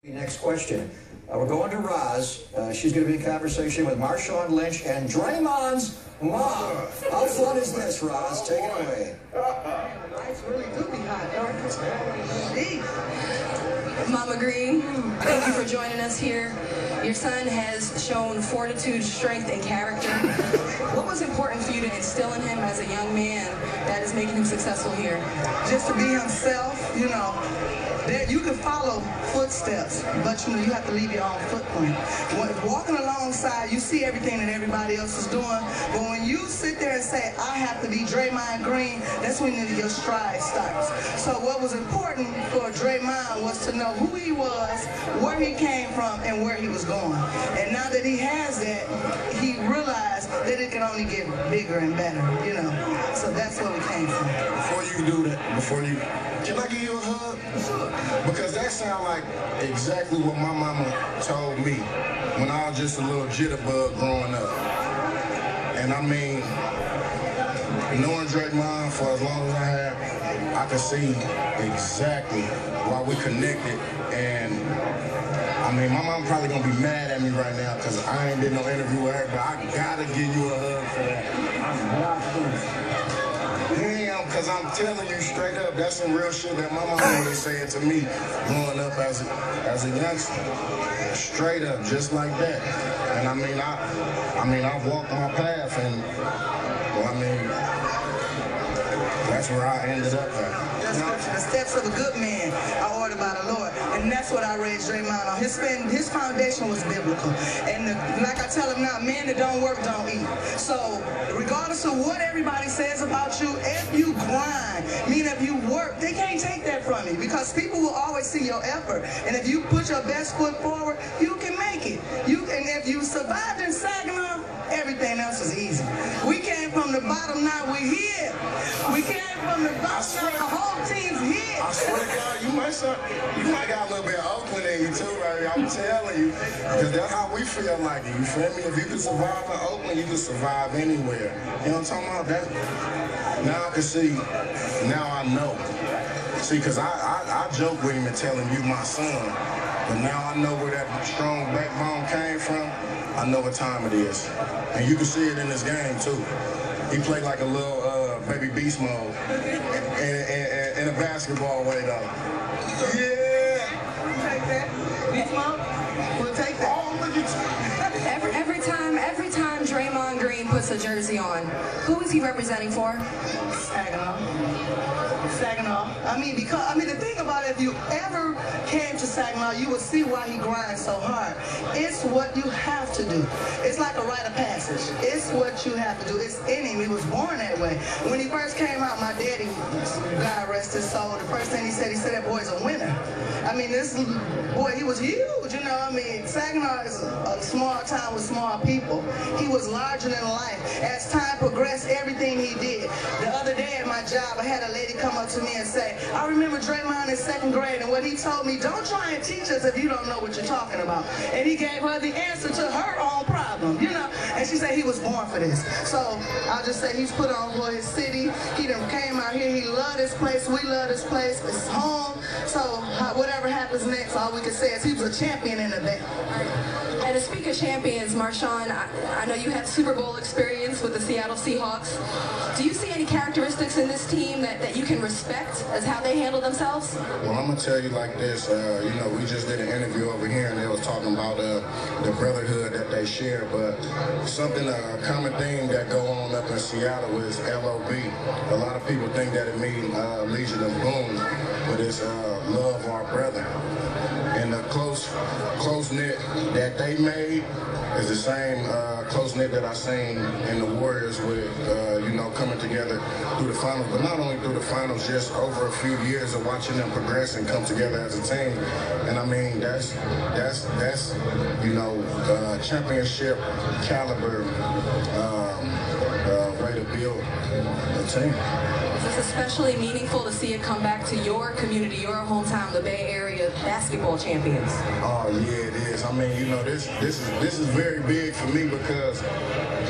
Next question. We're going to Roz. She's going to be in conversation with Marshawn Lynch and Draymond's mom. How fun is this, Roz? Take it away. Lights really do be hot, don't it? Mama Green, thank you for joining us here. Your son has shown fortitude, strength, and character. What was important for you to instill in him as a young man that is making him successful here? Just to be himself, you know. That you can follow footsteps, but you know you have to leave your own footprint. When walking alongside, you see everything that everybody else is doing, but when you sit there and say, I have to be Draymond Green, that's when your stride starts. So what was important for Draymond was to know who he was, where he came from, and where he was going. And now that he has that, he realized that it can only get bigger and better, you know. So that's where we came from. Before you do that, can I give you a hug? Sure. Because that sounds like exactly what my mama told me when I was just a little jitterbug growing up. And I mean, knowing Draymond for as long as I have, I can see exactly why we connected. And I mean, my mom probably gonna be mad at me right now because I ain't did no interview with her, but I gotta give you a hug for that. Because I'm telling you straight up, that's some real shit that my mama was saying to me growing up as a youngster. Straight up, just like that. And I mean, I've walked my path, and well, I mean, that's where I ended up at. The steps of a good man are ordered by the Lord, and that's what I raised Draymond on. His foundation was biblical, and like I tell him now, men that don't work don't eat. So regardless of what everybody says about you, if you grind, meaning if you work, they can't take that from you because people will always see your effort, and if you put your best foot forward, you can make it. And if you survived in Saginaw, everything else is easy. We came from the bottom, now we're here. We came from the bottom, now the whole team's here. I swear to God, you might got a little bit of Oakland in you too, baby. I'm telling you, because that's how we feel like it. You feel me? If you can survive in Oakland, you can survive anywhere. You know what I'm talking about? That. Now I can see. Now I know. See, because I joke with him and tell him you my son, but now I know where that strong backbone came from. I know what time it is, and you can see it in this game too. He played like a little baby beast mode in a basketball way though. Yeah. We'll take that. Beast mode? We'll take that. Oh, look at you. Every time Draymond Green puts a jersey on, who is he representing for? Saginaw. I mean, the thing about it, if you ever came to Saginaw, you would see why he grinds so hard. It's what you have to do. It's like a rite of passage. It's what you have to do. It's in him. He was born that way. When he first came out, my daddy, God rest his soul, the first thing he said that boy's a winner. I mean, this boy, he was huge, you know. I mean, Saginaw is a small town with small people. He was larger than life. As time progressed, everything he did. The other day at my job, I had a lady come up to me and say, I remember Draymond in second grade, and what he told me, don't try and teach us if you don't know what you're talking about. And he gave her the answer to her own problem, you know. And she said he was born for this. So I'll just say he's put on for his city. He done came out here. He loved this place. We love this place. It's home. So whatever happens next, all we can say is he was a champion in the day. And to speak of champions, Marshawn, I know you had Super Bowl experience with the Seattle Seahawks. Do you see any characteristics in this team that you can respect as how they handle themselves? Well, I'm going to tell you like this. You know, we just did an interview over here, and they was talking about the brotherhood that they share. But something, a common thing that go on up in Seattle is LOB. A lot of people think that it means Legion of Boom, but it's love our brother. And the close-knit that they made is the same close-knit that I seen in the Warriors with, you know, coming together through the finals. But not only through the finals, just over a few years of watching them progress and come together as a team. And I mean, that's you know, championship caliber way to build a team. Is this especially meaningful to see it come back to your community, your hometown, the Bay Area basketball champions? Oh yeah, it is. I mean, you know, this is very big for me because,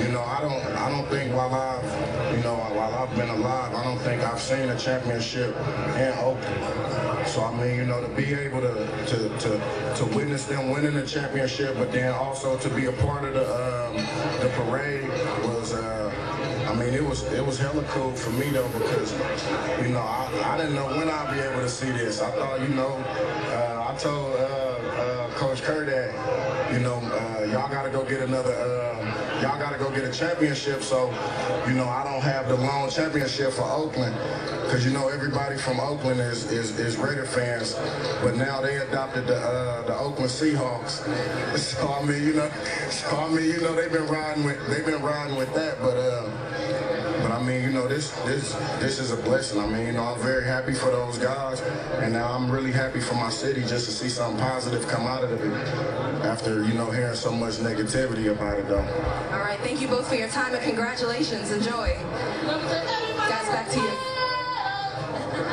you know, I don't think while I've, you know, while I've been alive, I don't think I've seen a championship in Oakland. So I mean, you know, to be able to witness them winning the championship, but then also to be a part of the parade was, I mean, it was hella cool for me though, because, you know, I didn't know when I'd be able to see this. I thought, you know, I told Coach Kerr that, you know, y'all got to go get y'all got to go get a championship. So, you know, I don't have the lone championship for Oakland, because, you know, everybody from Oakland is Raider fans, but now they adopted the Oakland Seahawks. So I mean, you know, they've been riding with that, but I mean, you know, this is a blessing. I mean, you know, I'm very happy for those guys, and now I'm really happy for my city just to see something positive come out of it after, you know, hearing so much negativity about it, though. All right, thank you both for your time, and congratulations. Enjoy. Guys, back to you.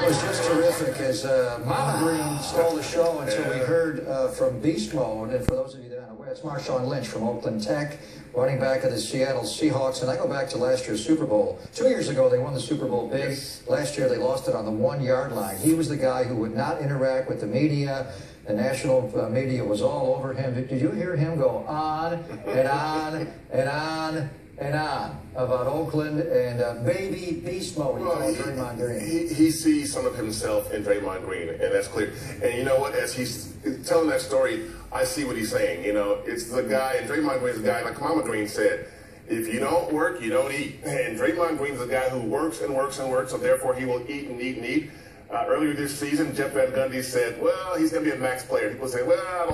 It was just terrific as Mama Green stole the show until we heard from Beast Mode. And for those of you that aren't aware, it's Marshawn Lynch from Oakland Tech, running back of the Seattle Seahawks. And I go back to last year's Super Bowl. 2 years ago, they won the Super Bowl big. Yes. Last year, they lost it on the 1-yard line. He was the guy who would not interact with the media. The national media was all over him. Did you hear him go on and on and on and on about Oakland and baby beast mode? Well, Draymond Green. He sees some of himself in Draymond Green, and that's clear. And you know what? As he's telling that story, I see what he's saying. You know, it's the guy, and Draymond Green's the guy, like Mama Green said, if you don't work, you don't eat. And Draymond Green's the guy who works and works and works, so therefore he will eat and eat and eat. Earlier this season, Jeff Van Gundy said, well, he's going to be a max player. People say, well, I don't